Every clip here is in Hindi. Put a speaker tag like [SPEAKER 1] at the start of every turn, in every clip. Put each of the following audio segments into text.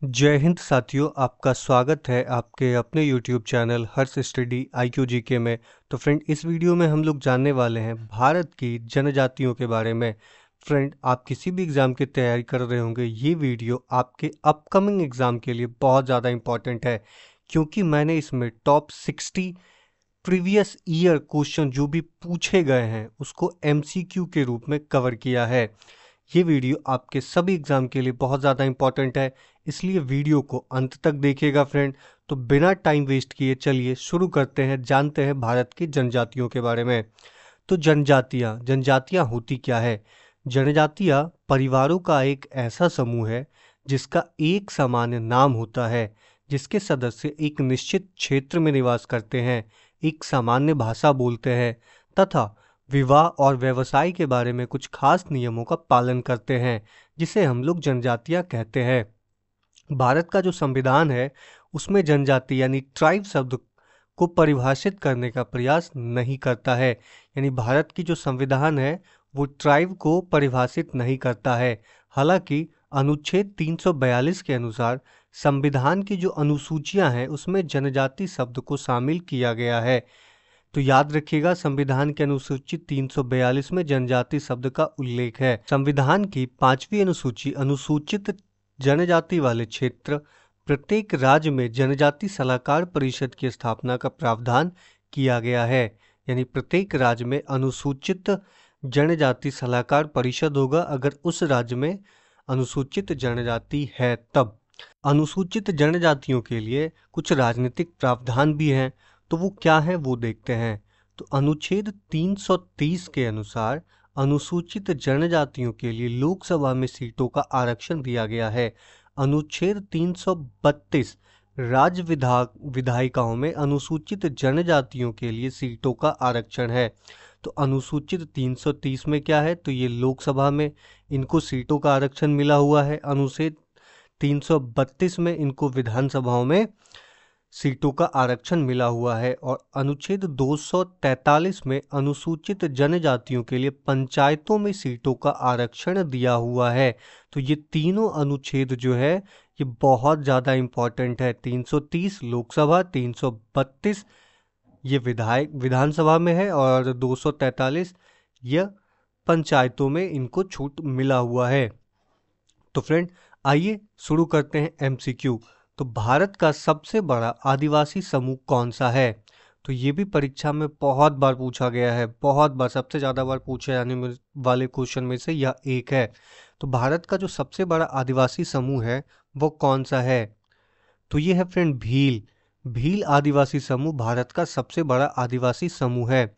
[SPEAKER 1] जय हिंद साथियों, आपका स्वागत है आपके अपने यूट्यूब चैनल हर्ष स्टडी IQ GK में। तो फ्रेंड, इस वीडियो में हम लोग जानने वाले हैं भारत की जनजातियों के बारे में। फ्रेंड, आप किसी भी एग्ज़ाम की तैयारी कर रहे होंगे, ये वीडियो आपके अपकमिंग एग्ज़ाम के लिए बहुत ज़्यादा इम्पॉर्टेंट है, क्योंकि मैंने इसमें टॉप 60 प्रीवियस ईयर क्वेश्चन जो भी पूछे गए हैं उसको MCQ के रूप में कवर किया है। ये वीडियो आपके सभी एग्ज़ाम के लिए बहुत ज़्यादा इंपॉर्टेंट है, इसलिए वीडियो को अंत तक देखिएगा फ्रेंड। तो बिना टाइम वेस्ट किए चलिए शुरू करते हैं, जानते हैं भारत की जनजातियों के बारे में। तो जनजातियाँ जनजातियाँ होती क्या है? जनजातियाँ परिवारों का एक ऐसा समूह है जिसका एक सामान्य नाम होता है, जिसके सदस्य एक निश्चित क्षेत्र में निवास करते हैं, एक सामान्य भाषा बोलते हैं तथा विवाह और व्यवसाय के बारे में कुछ खास नियमों का पालन करते हैं, जिसे हम लोग जनजातियाँ कहते हैं। भारत का जो संविधान है उसमें जनजाति यानी ट्राइब शब्द को परिभाषित करने का प्रयास नहीं करता है। यानी भारत की जो संविधान है वो ट्राइब को परिभाषित नहीं करता है। हालांकि अनुच्छेद 342 के अनुसार संविधान की जो अनुसूचियां हैं उसमें जनजाति शब्द को शामिल किया गया है। तो याद रखिएगा, संविधान के अनुसूची 342 में जनजाति शब्द का उल्लेख है। संविधान की 5वीं अनुसूची अनुसूचित जनजाति वाले क्षेत्र प्रत्येक राज्य में जनजाति सलाहकार परिषद की स्थापना का प्रावधान किया गया है। यानी प्रत्येक राज्य में अनुसूचित जनजाति सलाहकार परिषद होगा अगर उस राज्य में अनुसूचित जनजाति है तब। अनुसूचित जनजातियों के लिए कुछ राजनीतिक प्रावधान भी हैं, तो वो क्या है वो देखते हैं। तो अनुच्छेद 330 के अनुसार अनुसूचित जनजातियों के लिए लोकसभा में सीटों का आरक्षण दिया गया है। अनुच्छेद 332 राज्य विधायिकाओं में अनुसूचित जनजातियों के लिए सीटों का आरक्षण है। तो अनुसूचित 330 में क्या है, तो ये लोकसभा में इनको सीटों का आरक्षण मिला हुआ है। अनुच्छेद 332 में इनको विधानसभाओं में सीटों का आरक्षण मिला हुआ है। और अनुच्छेद 243 में अनुसूचित जनजातियों के लिए पंचायतों में सीटों का आरक्षण दिया हुआ है। तो ये तीनों अनुच्छेद जो है ये बहुत ज़्यादा इम्पोर्टेंट है। 330 लोकसभा, 332 ये विधानसभा में है और 243 यह पंचायतों में इनको छूट मिला हुआ है। तो फ्रेंड, आइए शुरू करते हैं MCQ। तो भारत का सबसे बड़ा आदिवासी समूह कौन सा है? तो ये भी परीक्षा में बहुत बार पूछा गया है, बहुत बार, सबसे ज़्यादा बार पूछे जाने वाले क्वेश्चन में से यह एक है। तो भारत का जो सबसे बड़ा आदिवासी समूह है वो कौन सा है? तो ये है फ्रेंड भील। भील आदिवासी समूह भारत का सबसे बड़ा आदिवासी समूह है।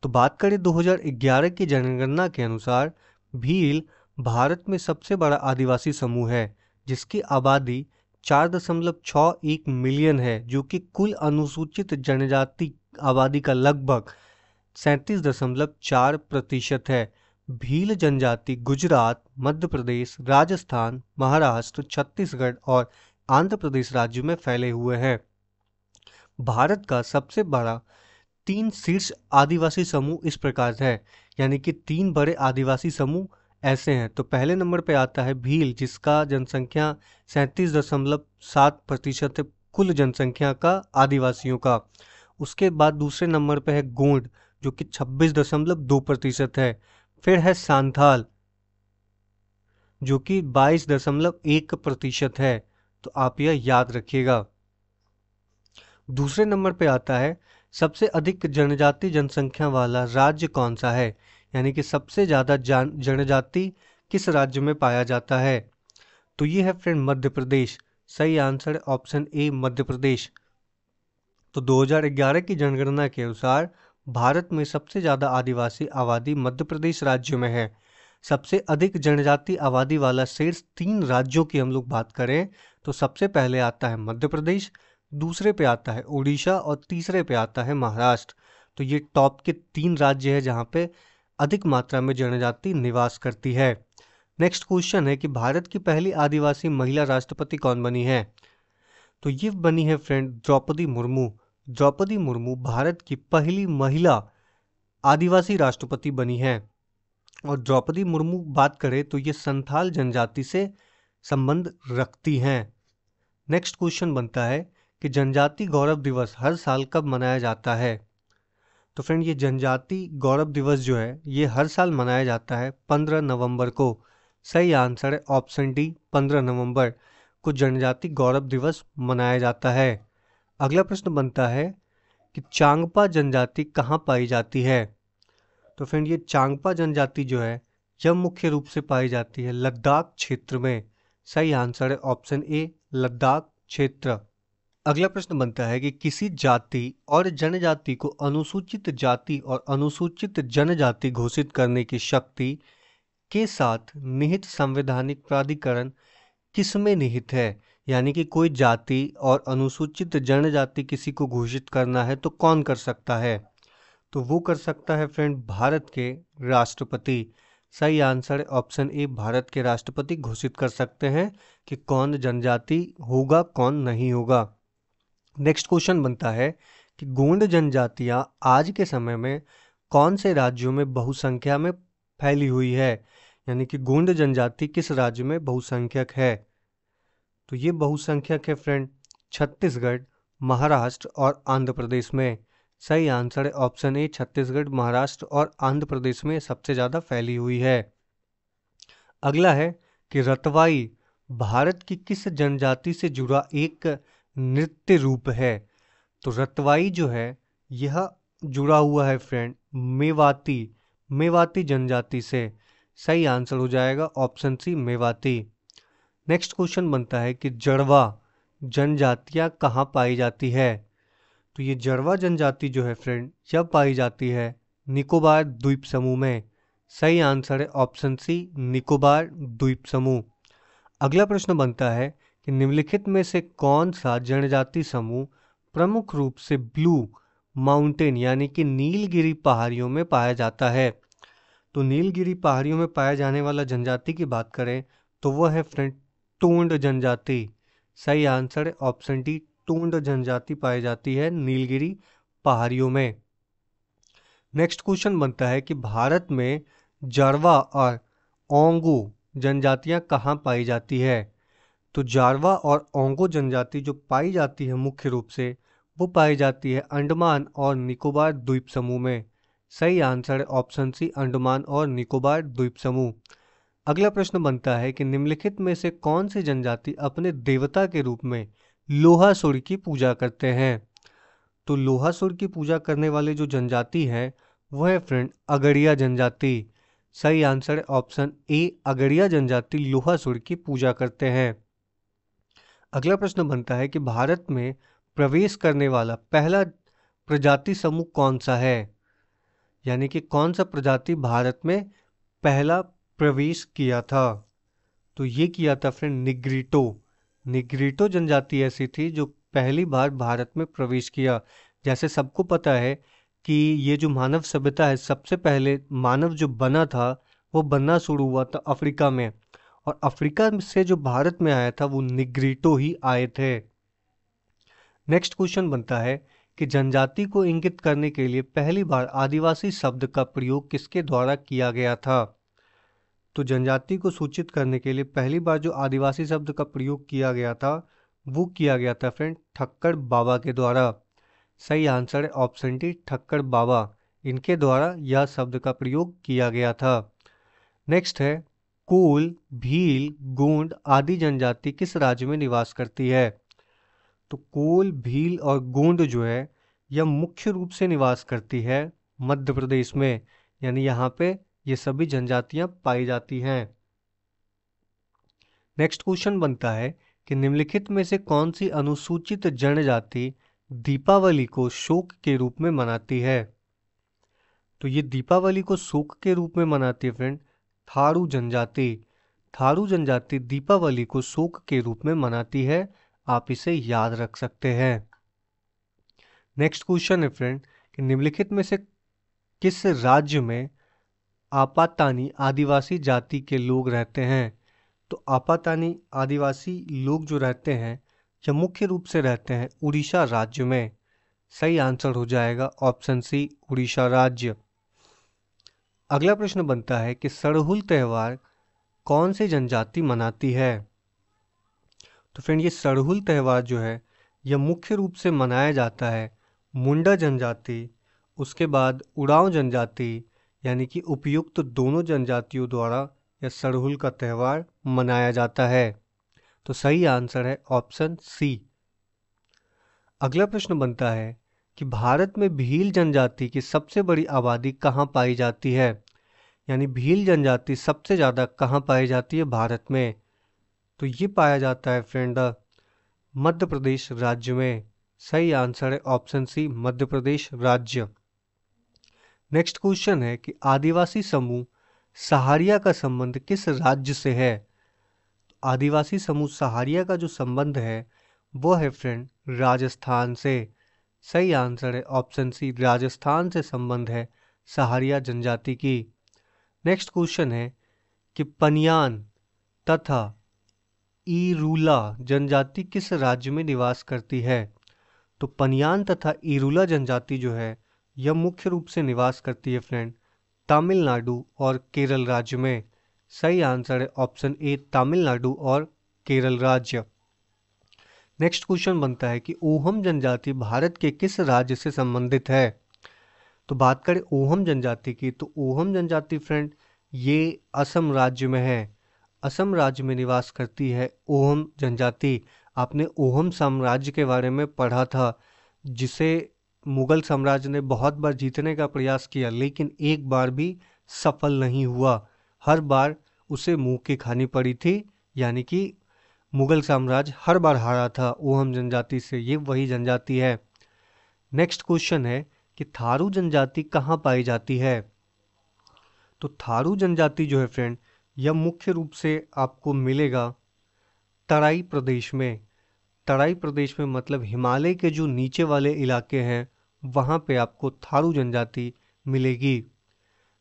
[SPEAKER 1] तो बात करें 2011 की जनगणना के अनुसार भील भारत में सबसे बड़ा आदिवासी समूह है, जिसकी आबादी 4.61 मिलियन है, जो कि कुल अनुसूचित जनजाति आबादी का लगभग 37.4% है। भील जनजाति गुजरात, मध्य प्रदेश, राजस्थान, महाराष्ट्र, छत्तीसगढ़ और आंध्र प्रदेश राज्यों में फैले हुए हैं। भारत का सबसे बड़ा 3 शीर्ष आदिवासी समूह इस प्रकार है, यानी कि 3 बड़े आदिवासी समूह ऐसे हैं। तो पहले नंबर पे आता है भील, जिसका जनसंख्या 37.7% है कुल जनसंख्या का आदिवासियों का। उसके बाद दूसरे नंबर पे है गोंड, जो कि 26.2% है। फिर है सांथाल, जो कि 22.1% है। तो आप यह याद रखिएगा। दूसरे नंबर पे आता है सबसे अधिक जनजाति जनसंख्या वाला राज्य कौन सा है, यानी कि सबसे ज़्यादा जनजाति किस राज्य में पाया जाता है? तो ये है फ्रेंड मध्य प्रदेश। सही आंसर है ऑप्शन ए, मध्य प्रदेश। तो 2011 की जनगणना के अनुसार भारत में सबसे ज़्यादा आदिवासी आबादी मध्य प्रदेश राज्य में है। सबसे अधिक जनजाति आबादी वाला शीर्ष 3 राज्यों की हम लोग बात करें तो सबसे पहले आता है मध्य प्रदेश, दूसरे पे आता है उड़ीसा और तीसरे पे आता है महाराष्ट्र। तो ये टॉप के 3 राज्य हैं जहाँ पे अधिक मात्रा में जनजाति निवास करती है। नेक्स्ट क्वेश्चन है कि भारत की पहली आदिवासी महिला राष्ट्रपति कौन बनी है? तो ये बनी है फ्रेंड द्रौपदी मुर्मू। द्रौपदी मुर्मू भारत की पहली महिला आदिवासी राष्ट्रपति बनी है। और द्रौपदी मुर्मू बात करें तो ये संथाल जनजाति से संबंध रखती हैं। नेक्स्ट क्वेश्चन बनता है कि जनजाति गौरव दिवस हर साल कब मनाया जाता है। तो फ्रेंड ये जनजाति गौरव दिवस जो है ये हर साल मनाया जाता है 15 नवंबर को। सही आंसर है ऑप्शन डी, 15 नवंबर को जनजाति गौरव दिवस मनाया जाता है। अगला प्रश्न बनता है कि चांगपा जनजाति कहाँ पाई जाती है। तो फ्रेंड ये चांगपा जनजाति जो है यह मुख्य रूप से पाई जाती है लद्दाख क्षेत्र में। सही आंसर है ऑप्शन ए, लद्दाख क्षेत्र। अगला प्रश्न बनता है कि किसी जाति और जनजाति को अनुसूचित जाति और अनुसूचित जनजाति घोषित करने की शक्ति के साथ निहित संवैधानिक प्राधिकरण किसमें निहित है। यानी कि कोई जाति और अनुसूचित जनजाति किसी को घोषित करना है तो कौन कर सकता है। तो वो कर सकता है फ्रेंड भारत के राष्ट्रपति। सही आंसर है ऑप्शन ए, भारत के राष्ट्रपति घोषित कर सकते हैं कि कौन जनजाति होगा कौन नहीं होगा। नेक्स्ट क्वेश्चन बनता है कि गोंड जनजातियां आज के समय में कौन से राज्यों में बहुसंख्या में फैली हुई है। यानी कि गोंड जनजाति किस राज्य में बहुसंख्यक है। तो ये बहुसंख्यक है फ्रेंड छत्तीसगढ़, महाराष्ट्र और आंध्र प्रदेश में। सही आंसर है ऑप्शन ए, छत्तीसगढ़, महाराष्ट्र और आंध्र प्रदेश में सबसे ज़्यादा फैली हुई है। अगला है कि रतवाई भारत की किस जनजाति से जुड़ा एक नृत्य रूप है। तो रतवाई जो है यह जुड़ा हुआ है फ्रेंड मेवाती जनजाति से। सही आंसर हो जाएगा option C, Mewati. Next question बनता है कि जड़वा जनजातियां कहाँ पाई जाती है। तो ये जड़वा जनजाति जो है फ्रेंड यह पाई जाती है निकोबार द्वीप समूह में। सही आंसर है ऑप्शन सी, निकोबार द्वीप समूह। अगला प्रश्न बनता है कि निम्नलिखित में से कौन सा जनजाति समूह प्रमुख रूप से ब्लू माउंटेन यानी कि नीलगिरी पहाड़ियों में पाया जाता है। तो नीलगिरी पहाड़ियों में पाया जाने वाला जनजाति की बात करें तो वह है फ्रेंड टोंड जनजाति। सही आंसर है ऑप्शन डी, टोंड जनजाति पाई जाती है नीलगिरी पहाड़ियों में। नेक्स्ट क्वेश्चन बनता है कि भारत में जारवा और ओंगो जनजातियां कहाँ पाई जाती है। तो जारवा और ओंगो जनजाति जो पाई जाती है मुख्य रूप से वो पाई जाती है अंडमान और निकोबार द्वीप समूह में। सही आंसर है ऑप्शन सी, अंडमान और निकोबार द्वीप समूह। अगला प्रश्न बनता है कि निम्नलिखित में से कौन सी जनजाति अपने देवता के रूप में लोहासुर की पूजा करते हैं। तो लोहासुर की पूजा करने वाले जो जनजाति है वह है फ्रेंड अगड़िया जनजाति। सही आंसर है ऑप्शन ए, अगड़िया जनजाति लोहासुर की पूजा करते हैं। अगला प्रश्न बनता है कि भारत में प्रवेश करने वाला पहला प्रजाति समूह कौन सा है। यानी कि कौन सा प्रजाति भारत में पहला प्रवेश किया था। तो ये किया था फ्रेंड निग्रिटो जनजाति ऐसी थी जो पहली बार भारत में प्रवेश किया। जैसे सबको पता है कि ये जो मानव सभ्यता है सबसे पहले मानव जो बना था वो बनना शुरू हुआ था अफ्रीका में, और अफ्रीका से जो भारत में आया था वो निग्रिटो ही आए थे। नेक्स्ट क्वेश्चन बनता है कि जनजाति को इंगित करने के लिए पहली बार आदिवासी शब्द का प्रयोग किसके द्वारा किया गया था। तो जनजाति को सूचित करने के लिए पहली बार जो आदिवासी शब्द का प्रयोग किया गया था वो किया गया था फ्रेंड ठक्कर बाबा के द्वारा। सही आंसर है ऑप्शन डी, ठक्कर बाबा, इनके द्वारा यह शब्द का प्रयोग किया गया था। नेक्स्ट है कोल, भील, गोंड आदि जनजाति किस राज्य में निवास करती है। तो कोल, भील और गोंड जो है यह मुख्य रूप से निवास करती है मध्य प्रदेश में। यानी यहाँ पे ये सभी जनजातियां पाई जाती हैं। नेक्स्ट क्वेश्चन बनता है कि निम्नलिखित में से कौन सी अनुसूचित जनजाति दीपावली को शोक के रूप में मनाती है। तो ये दीपावली को शोक के रूप में मनाती है फ्रेंड थारू जनजाति दीपावली को शोक के रूप में मनाती है। आप इसे याद रख सकते हैं। नेक्स्ट क्वेश्चन है फ्रेंड कि निम्नलिखित में से किस राज्य में आपातानी आदिवासी जाति के लोग रहते हैं। तो आपातानी आदिवासी लोग जो रहते हैं यह मुख्य रूप से रहते हैं उड़ीसा राज्य में। सही आंसर हो जाएगा ऑप्शन सी, उड़ीसा राज्य। अगला प्रश्न बनता है कि सरहुल त्यौहार कौन सी जनजाति मनाती है। तो फ्रेंड ये सरहुल त्यौहार जो है यह मुख्य रूप से मनाया जाता है मुंडा जनजाति, उसके बाद उरांव जनजाति, यानी कि उपयुक्त दोनों जनजातियों द्वारा यह सरहुल का त्यौहार मनाया जाता है। तो सही आंसर है ऑप्शन सी। अगला प्रश्न बनता है कि भारत में भील जनजाति की सबसे बड़ी आबादी कहाँ पाई जाती है, यानी भील जनजाति सबसे ज़्यादा कहाँ पाई जाती है भारत में। तो ये पाया जाता है फ्रेंड मध्य प्रदेश राज्य में। सही आंसर है ऑप्शन सी, मध्य प्रदेश राज्य। नेक्स्ट क्वेश्चन है कि आदिवासी समूह सहारिया का संबंध किस राज्य से है। आदिवासी समूह सहारिया का जो संबंध है वो है फ्रेंड राजस्थान से। सही आंसर है ऑप्शन सी, राजस्थान से संबंध है सहारिया जनजाति की। नेक्स्ट क्वेश्चन है कि पनियान तथा ईरूला जनजाति किस राज्य में निवास करती है। तो पनियान तथा ईरूला जनजाति जो है यह मुख्य रूप से निवास करती है फ्रेंड तमिलनाडु और केरल राज्य में। सही आंसर है ऑप्शन ए, तमिलनाडु और केरल राज्य। नेक्स्ट क्वेश्चन बनता है कि ओहम जनजाति भारत के किस राज्य से संबंधित है। तो बात करें ओहम जनजाति की, तो ओहम जनजाति फ्रेंड ये असम राज्य में है। असम राज्य में निवास करती है ओहम जनजाति। आपने ओहम साम्राज्य के बारे में पढ़ा था, जिसे मुगल साम्राज्य ने बहुत बार जीतने का प्रयास किया लेकिन एक बार भी सफल नहीं हुआ। हर बार उसे मुंह की खानी पड़ी थी, यानी कि मुगल साम्राज्य हर बार हारा था ओहम जनजाति से। ये वही जनजाति है। नेक्स्ट क्वेश्चन है कि थारू जनजाति कहाँ पाई जाती है। तो थारू जनजाति जो है फ्रेंड यह मुख्य रूप से आपको मिलेगा तराई प्रदेश में। तराई प्रदेश में मतलब हिमालय के जो नीचे वाले इलाके हैं वहाँ पे आपको थारू जनजाति मिलेगी।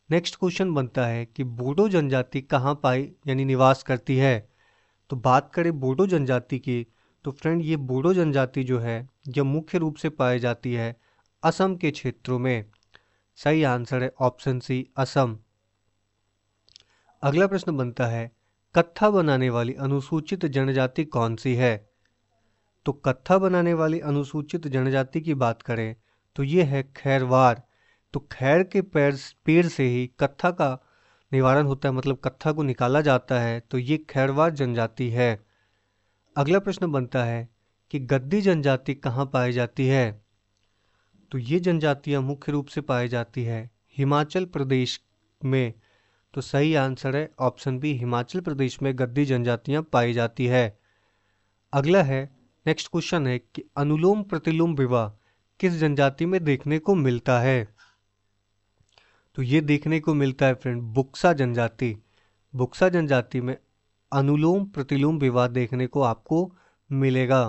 [SPEAKER 1] नेक्स्ट क्वेश्चन बनता है कि बोडो जनजाति कहाँ पाई यानी निवास करती है। तो बात करें बोडो जनजाति की, तो फ्रेंड ये बोडो जनजाति जो है यह मुख्य रूप से पाई जाती है असम के क्षेत्रों में। सही आंसर है ऑप्शन सी, असम। अगला प्रश्न बनता है कत्था बनाने वाली अनुसूचित जनजाति कौन सी है। तो कत्था बनाने वाली अनुसूचित जनजाति की बात करें तो ये है खैरवार। तो खैर के पेड़ से ही कत्था का निवारण होता है, मतलब कत्था को निकाला जाता है, तो ये खैरवार जनजाति है। अगला प्रश्न बनता है कि गद्दी जनजाति कहाँ पाई जाती है। तो ये जनजातियाँ मुख्य रूप से पाई जाती है हिमाचल प्रदेश में। तो सही आंसर है ऑप्शन बी, हिमाचल प्रदेश में गद्दी जनजातियाँ पाई जाती है। अगला है नेक्स्ट क्वेश्चन है कि अनुलोम प्रतिलोम विवाह किस जनजाति में देखने को मिलता है। तो ये देखने को मिलता है फ्रेंड बुक्सा जनजाति। बुक्सा जनजाति में अनुलोम प्रतिलोम विवाह देखने को आपको मिलेगा।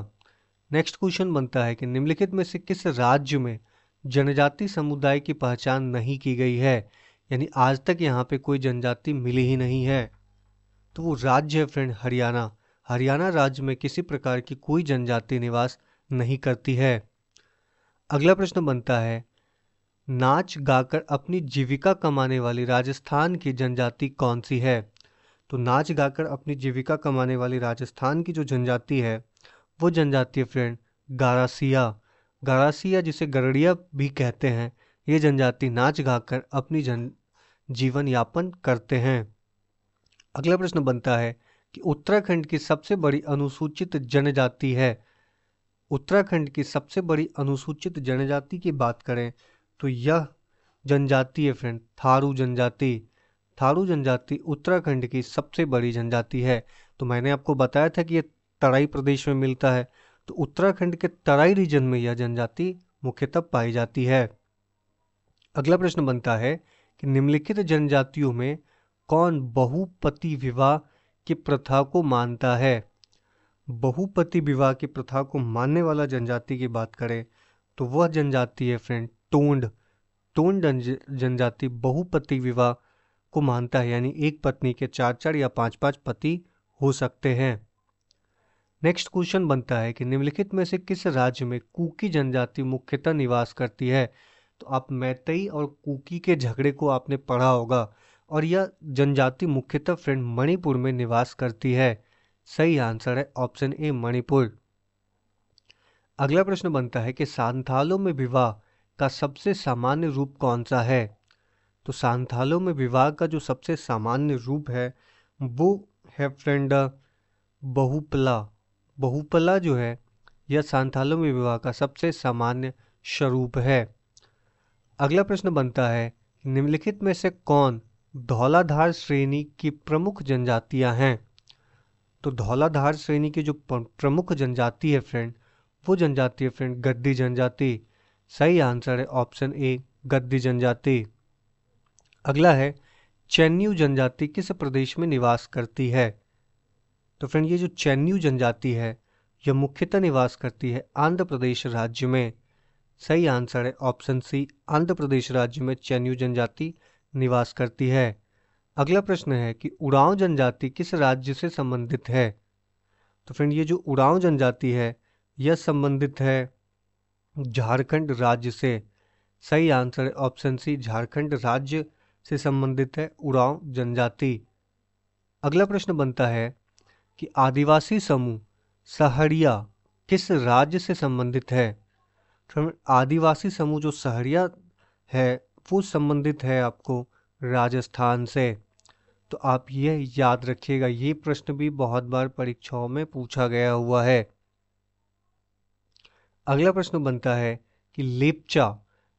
[SPEAKER 1] नेक्स्ट क्वेश्चन बनता है कि निम्नलिखित में से किस राज्य में जनजाति समुदाय की पहचान नहीं की गई है, यानी आज तक यहाँ पे कोई जनजाति मिली ही नहीं है। तो वो राज्य है फ्रेंड हरियाणा। हरियाणा राज्य में किसी प्रकार की कोई जनजाति निवास नहीं करती है। अगला प्रश्न बनता है नाच गाकर अपनी जीविका कमाने वाली राजस्थान की जनजाति कौन सी है। तो नाच गाकर अपनी जीविका कमाने वाली राजस्थान की जो जनजाति है वो जनजाति है फ्रेंड गारासिया। गारासिया जिसे गरड़िया भी कहते हैं, ये जनजाति नाच गाकर अपनी जीवन यापन करते हैं। अगला प्रश्न बनता है कि उत्तराखंड की सबसे बड़ी अनुसूचित जनजाति है। उत्तराखंड की सबसे बड़ी अनुसूचित जनजाति की बात करें तो यह जनजाति है फ्रेंड थारू जनजाति। थारू जनजाति उत्तराखंड की सबसे बड़ी जनजाति है। तो मैंने आपको बताया था कि यह तराई प्रदेश में मिलता है, तो उत्तराखंड के तराई रीजन में यह जनजाति मुख्यतः पाई जाती है। अगला प्रश्न बनता है कि निम्नलिखित जनजातियों में कौन बहुपति विवाह की प्रथा को मानता है। बहुपति विवाह की प्रथा को मानने वाला जनजाति की बात करें तो वह जनजाति है फ्रेंड टोंड। टोंड जनजाति बहुपति विवाह को मानता है, यानी एक पत्नी के 4-4 या 5-5 पति हो सकते हैं। नेक्स्ट क्वेश्चन बनता है कि निम्नलिखित में से किस राज्य में कुकी जनजाति मुख्यतः निवास करती है। तो आप मैतेई और कुकी के झगड़े को आपने पढ़ा होगा, और यह जनजाति मुख्यतः फ्रेंड मणिपुर में निवास करती है। सही आंसर है ऑप्शन ए मणिपुर। अगला प्रश्न बनता है कि सांथालों में विवाह का सबसे सामान्य रूप कौन सा है। तो सांथालों में विवाह का जो सबसे सामान्य रूप है वो है फ्रेंड बहुपला। बहुपला जो है यह सांथालों में विवाह का सबसे सामान्य स्वरूप है। अगला प्रश्न बनता है निम्नलिखित में से कौन धौलाधार श्रेणी की प्रमुख जनजातियां हैं। तो धौलाधार श्रेणी की जो प्रमुख जनजाति है फ्रेंड, वो जनजाति है फ्रेंड गद्दी जनजाति। सही आंसर है ऑप्शन ए गद्दी जनजाति। अगला है चैन्यू जनजाति किस प्रदेश में निवास करती है। तो फ्रेंड ये जो चैन्यू जनजाति है यह मुख्यतः निवास करती है आंध्र प्रदेश राज्य में। सही आंसर है ऑप्शन सी आंध्र प्रदेश राज्य में चैन्यू जनजाति निवास करती है। अगला प्रश्न है कि उरांव जनजाति किस राज्य से संबंधित है। तो फ्रेंड ये जो उरांव जनजाति है यह संबंधित है झारखंड राज्य से। सही आंसर है ऑप्शन सी झारखंड राज्य से संबंधित है उरांव जनजाति। अगला प्रश्न बनता है कि आदिवासी समूह सहरिया किस राज्य से संबंधित है। तो आदिवासी समूह जो सहरिया है वो संबंधित है आपको राजस्थान से। तो आप यह याद रखिएगा, ये प्रश्न भी बहुत बार परीक्षाओं में पूछा गया हुआ है। अगला प्रश्न बनता है कि लेप्चा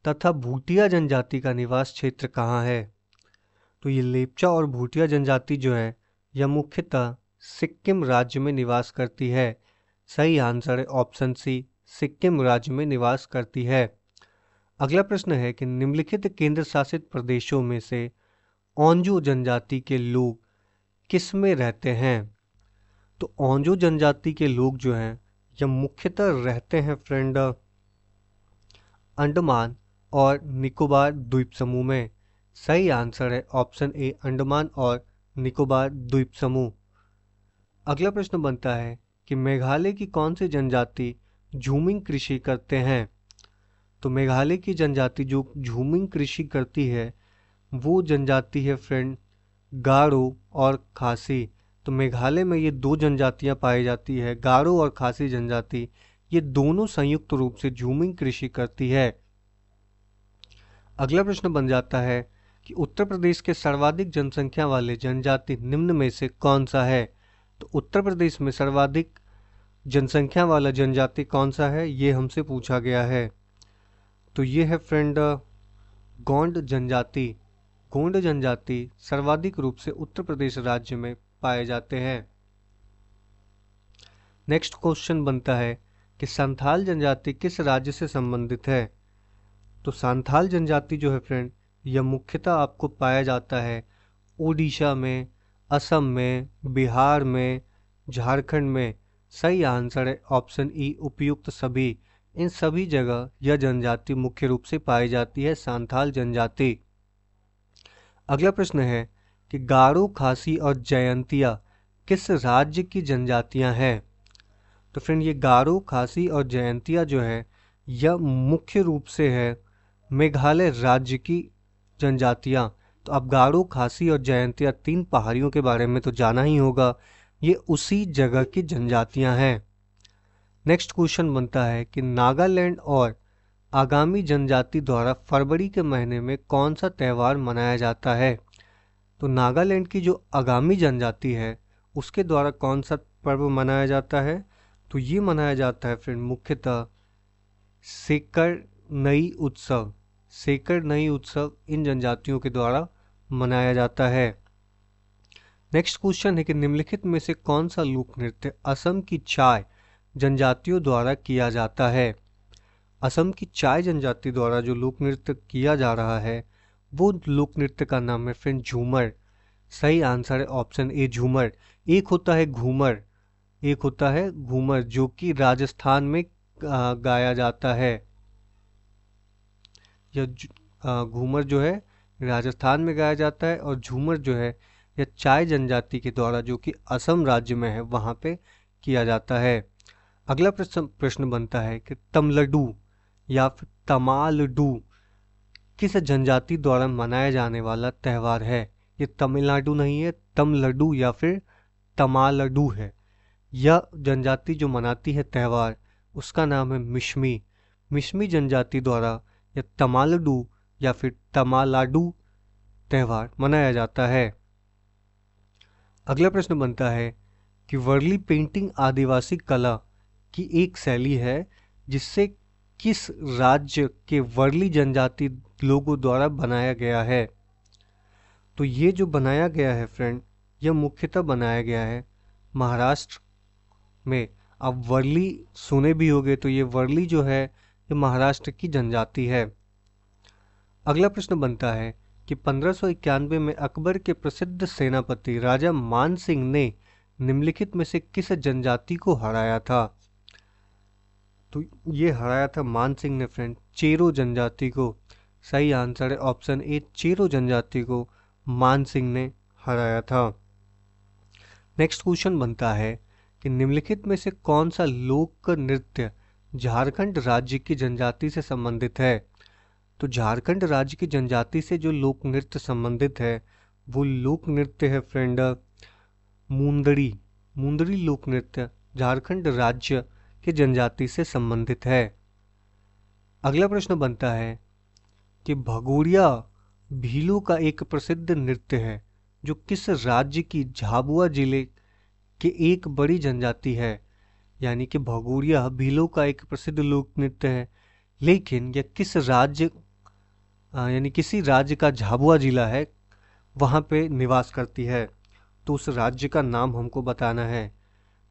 [SPEAKER 1] तथा भूटिया जनजाति का निवास क्षेत्र कहाँ है। तो ये लेप्चा और भूटिया जनजाति जो है यह मुख्यतः सिक्किम राज्य में निवास करती है। सही आंसर है ऑप्शन सी सिक्किम राज्य में निवास करती है। अगला प्रश्न है कि निम्नलिखित केंद्र शासित प्रदेशों में से ओंजो जनजाति के लोग किस में रहते हैं। तो ओंजो जनजाति के लोग जो हैं यह मुख्यतः रहते हैं फ्रेंड अंडमान और निकोबार द्वीप समूह में। सही आंसर है ऑप्शन ए अंडमान और निकोबार द्वीप समूह। अगला प्रश्न बनता है कि मेघालय की कौन सी जनजाति झूमिंग कृषि करते हैं। तो मेघालय की जनजाति जो झूमिंग कृषि करती है वो जनजाति है फ्रेंड गारो और खासी। तो मेघालय में ये दो जनजातियां पाई जाती है, गारो और खासी जनजाति, ये दोनों संयुक्त रूप से झूमिंग कृषि करती है। अगला प्रश्न बन जाता है कि उत्तर प्रदेश के सर्वाधिक जनसंख्या वाले जनजाति निम्न में से कौन सा है। तो उत्तर प्रदेश में सर्वाधिक जनसंख्या वाला जनजाति कौन सा है ये हमसे पूछा गया है। तो ये है फ्रेंड गोंड जनजाति। गोंड जनजाति सर्वाधिक रूप से उत्तर प्रदेश राज्य में पाए जाते हैं। नेक्स्ट क्वेश्चन बनता है कि संथाल जनजाति किस राज्य से संबंधित है। तो संथाल जनजाति जो है फ्रेंड यह मुख्यतः आपको पाया जाता है ओडिशा में, असम में, बिहार में, झारखंड में। सही आंसर है ऑप्शन ई उपयुक्त सभी। इन सभी जगह यह जनजाति मुख्य रूप से पाई जाती है संथाल जनजाति। अगला प्रश्न है कि गारो, खासी और जयंतिया किस राज्य की जनजातियां हैं। तो फ्रेंड ये गारो, खासी और जयंतिया जो है यह मुख्य रूप से है मेघालय राज्य की जनजातियां। तो अब गारो, खासी और जयंतिया तीन पहाड़ियों के बारे में तो जाना ही होगा, ये उसी जगह की जनजातियां हैं। नेक्स्ट क्वेश्चन बनता है कि नागालैंड और आगामी जनजाति द्वारा फरवरी के महीने में कौन सा त्यौहार मनाया जाता है। तो नागालैंड की जो आगामी जनजाति है उसके द्वारा कौन सा पर्व मनाया जाता है। तो ये मनाया जाता है फ्रेंड मुख्यतः सेकर नई उत्सव। सेकर नई उत्सव इन जनजातियों के द्वारा मनाया जाता है। नेक्स्ट क्वेश्चन है कि निम्नलिखित में से कौन सा लोक नृत्य असम की चाय जनजातियों द्वारा किया जाता है। असम की चाय जनजाति द्वारा जो लोक नृत्य किया जा रहा है वो लोक नृत्य का नाम है फ्रेंड झूमर। सही आंसर है ऑप्शन ए झूमर। एक होता है घूमर, एक होता है घूमर जो कि राजस्थान में गाया जाता है। यह घूमर जो है राजस्थान में गाया जाता है और झूमर जो है यह चाय जनजाति के द्वारा जो कि असम राज्य में है वहाँ पे किया जाता है। अगला प्रश्न बनता है कि तमलडू या फिर तमालडू किस जनजाति द्वारा मनाया जाने वाला त्यौहार है। ये तमिलनाडु नहीं है, तमलडू या फिर तमालडू है। यह जनजाति जो मनाती है त्यौहार उसका नाम है मिशमी। मिशमी जनजाति द्वारा यह तमालडू या फिर तमालाडू त्यौहार मनाया जाता है। अगला प्रश्न बनता है कि वर्ली पेंटिंग आदिवासी कला की एक शैली है जिससे किस राज्य के वर्ली जनजाति लोगों द्वारा बनाया गया है। तो ये जो बनाया गया है फ्रेंड, यह मुख्यतः बनाया गया है महाराष्ट्र में। अब वर्ली सुने भी होंगे, तो ये वर्ली जो है ये महाराष्ट्र की जनजाति है। अगला प्रश्न बनता है कि 1591 में अकबर के प्रसिद्ध सेनापति राजा मान सिंह ने निम्नलिखित में से किस जनजाति को हराया था। तो ये हराया था मान सिंह ने फ्रेंड चेरो जनजाति को। सही आंसर है ऑप्शन ए, चेरो जनजाति को मान सिंह ने हराया था। नेक्स्ट क्वेश्चन बनता है कि निम्नलिखित में से कौन सा लोक नृत्य झारखंड राज्य की जनजाति से संबंधित है। तो झारखंड राज्य की जनजाति से जो लोक नृत्य संबंधित है वो लोक नृत्य है फ्रेंड मुंदरी। मुंदरी लोक नृत्य झारखंड राज्य की जनजाति से संबंधित है। अगला प्रश्न बनता है कि भगोरिया भीलों का एक प्रसिद्ध नृत्य है जो किस राज्य की झाबुआ जिले के एक बड़ी जनजाति है। यानी कि भगोरिया भीलों का एक प्रसिद्ध लोक नृत्य है, लेकिन यह किस राज्य यानी किसी राज्य का झाबुआ जिला है वहाँ पे निवास करती है। तो उस राज्य का नाम हमको बताना है।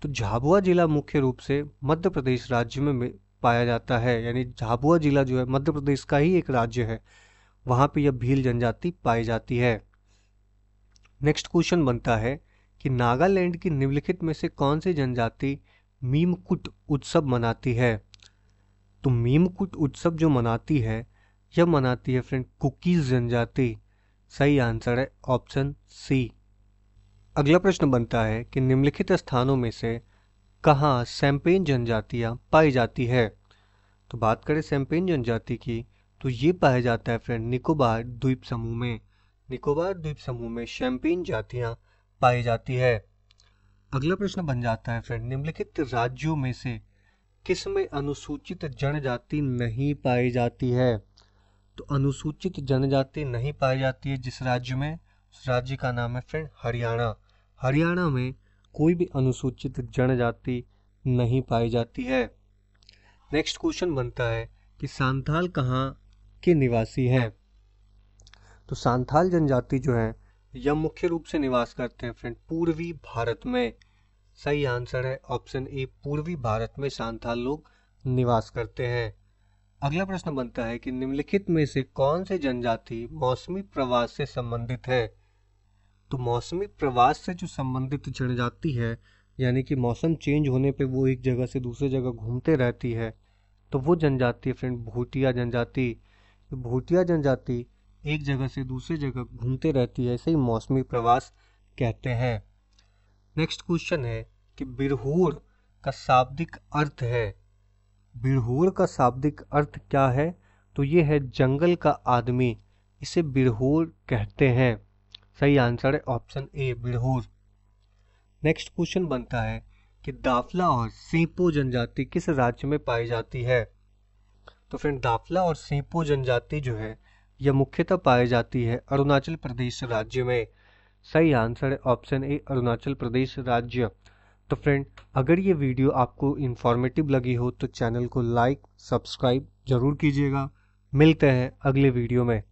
[SPEAKER 1] तो झाबुआ जिला मुख्य रूप से मध्य प्रदेश राज्य में पाया जाता है। यानी झाबुआ जिला जो है मध्य प्रदेश का ही एक राज्य है, वहाँ पे यह भील जनजाति पाई जाती है। नेक्स्ट क्वेश्चन बनता है कि नागालैंड की निम्नलिखित में से कौन सी जनजाति मीमकुट उत्सव मनाती है। तो मीमकुट उत्सव जो मनाती है यह मनाती है फ्रेंड कुकीज जनजाति। सही आंसर है ऑप्शन सी। अगला प्रश्न बनता है कि निम्नलिखित स्थानों में से कहाँ सैम्पेन जनजातियाँ पाई जाती है। तो बात करें सैम्पेन जनजाति की तो ये पाया जाता है फ्रेंड निकोबार द्वीप समूह में। निकोबार द्वीप समूह में सैम्पेन जातियाँ पाई जाती है। अगला प्रश्न बन जाता है फ्रेंड निम्नलिखित राज्यों में से किस में अनुसूचित जनजाति नहीं पाई जाती है। तो अनुसूचित जनजाति नहीं पाई जाती है जिस राज्य में, उस राज्य का नाम है फ्रेंड हरियाणा। हरियाणा में कोई भी अनुसूचित जनजाति नहीं पाई जाती है। नेक्स्ट क्वेश्चन बनता है कि सांथाल कहाँ के निवासी हैं। तो सांथाल जनजाति जो है यह मुख्य रूप से निवास करते हैं फ्रेंड पूर्वी भारत में। सही आंसर है ऑप्शन ए, पूर्वी भारत में सांथाल लोग निवास करते हैं। अगला प्रश्न बनता है कि निम्नलिखित में से कौन से जनजाति मौसमी प्रवास से संबंधित है। तो मौसमी प्रवास से जो संबंधित जनजाति है यानी कि मौसम चेंज होने पे वो एक जगह से दूसरे जगह घूमते रहती है, तो वो जनजाति है फ्रेंड भूटिया जनजाति। भूटिया जनजाति एक जगह से दूसरी जगह घूमते रहती है, इसे ही मौसमी प्रवास कहते हैं। नेक्स्ट क्वेश्चन है कि बिरहोर का शाब्दिक अर्थ है। बिरहोर का शाब्दिक अर्थ क्या है। तो ये है जंगल का आदमी, इसे बिरहोर कहते हैं। सही आंसर है option A, Birhor. Next question बनता है कि दाफला और सेंपो जनजाति किस राज्य में पाई जाती है। तो फ्रेंड दाफला और सेंपो जनजाति जो है यह मुख्यतः पाई जाती है अरुणाचल प्रदेश राज्य में। सही आंसर है ऑप्शन ए, अरुणाचल प्रदेश राज्य। तो फ्रेंड अगर ये वीडियो आपको इन्फॉर्मेटिव लगी हो तो चैनल को लाइक सब्सक्राइब जरूर कीजिएगा। मिलते हैं अगले वीडियो में।